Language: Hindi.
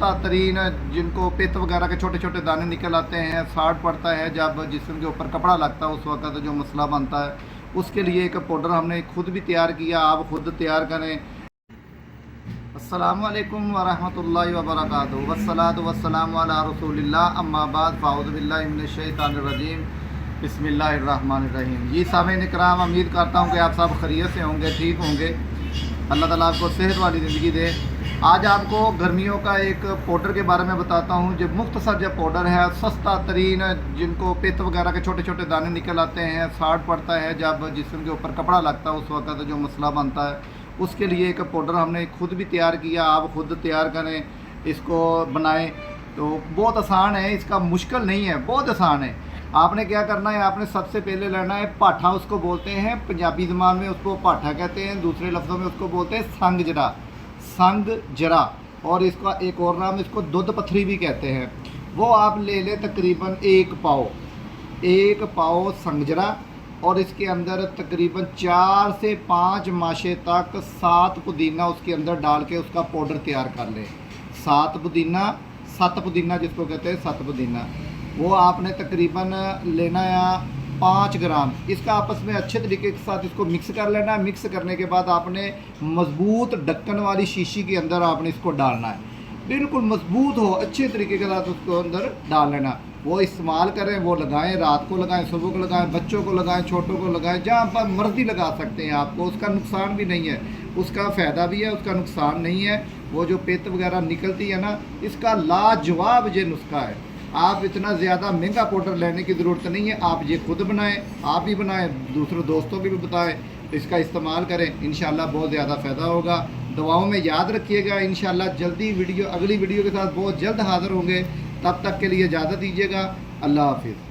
सस्ता तरीन, जिनको पित्त वगैरह के छोटे छोटे दाने निकल आते हैं, साड़ पड़ता है जब जिस्म के ऊपर कपड़ा लगता है उस वक्त जो मसला बनता है, उसके लिए एक पाउडर हमने खुद भी तैयार किया। आप खुद तैयार करें। अस्सलामुअलैकुम वरहमतुल्लाहि वबरकातुहू वस्सलातु वस्सलामु अला रसूलिल्लाह अम्मा बाद फ़ाऊज़ु बिल्लाहि मिनश शैतानिर रजीम बिस्मिल्लाहिर्रहमानिर्रहीम। जी सामीन इकराम, उम्मीद करता हूँ कि आप सब खैरियत से होंगे, ठीक होंगे। अल्लाह ताला आपको सेहत वाली ज़िंदगी दे। आज आपको गर्मियों का एक पाउडर के बारे में बताता हूँ जो मुख्तसर जो पाउडर है, सस्ता तरीन, जिनको पित्त वगैरह के छोटे छोटे दाने निकल आते हैं, साड़ पड़ता है जब जिस्म के ऊपर कपड़ा लगता है उस वक्त जो मसला बनता है, उसके लिए एक पाउडर हमने खुद भी तैयार किया। आप खुद तैयार करें, इसको बनाएं। तो बहुत आसान है, इसका मुश्किल नहीं है, बहुत आसान है। आपने क्या करना है, आपने सबसे पहले लेना है पाठा, उसको बोलते हैं पंजाबी ज़बान में उसको पाठा कहते हैं, दूसरे लफ्ज़ों में उसको बोलते हैं संग जरा, संग जरा, और इसका एक और नाम इसको दूध पथरी भी कहते हैं। वो आप ले लें तकरीबन एक पाव संगजरा, और इसके अंदर तकरीबन 4 से 5 माशे तक 7 पुदीना उसके अंदर डाल के उसका पाउडर तैयार कर लें। 7 पुदीना जिसको कहते हैं 7 पुदीना, वो आपने तकरीबन लेना है 5 ग्राम। इसका आपस में अच्छे तरीके के साथ इसको मिक्स कर लेना है। मिक्स करने के बाद आपने मज़बूत ढक्कन वाली शीशी के अंदर आपने इसको डालना है, बिल्कुल मज़बूत हो, अच्छे तरीके के साथ उसको अंदर डाल लेना। वो इस्तेमाल करें, वो लगाएं, रात को लगाएं, सुबह को लगाएं, बच्चों को लगाएं, छोटों को लगाएं, जहाँ पर मर्जी लगा सकते हैं। आपको उसका नुकसान भी नहीं है, उसका फ़ायदा भी है, उसका नुकसान नहीं है। वो जो पित्त वगैरह निकलती है ना, इसका लाजवाब ये नुस्खा है। आप इतना ज़्यादा महंगा पाउडर लेने की ज़रूरत नहीं है, आप ये खुद बनाएं, आप भी बनाएं, दूसरे दोस्तों को भी बताएं, इसका इस्तेमाल करें, इंशाल्लाह बहुत ज़्यादा फ़ायदा होगा। दुआओं में याद रखिएगा। इंशाल्लाह जल्दी अगली वीडियो के साथ बहुत जल्द हाज़िर होंगे। तब तक के लिए इजाज़त दीजिएगा। अल्लाह हाफिज़।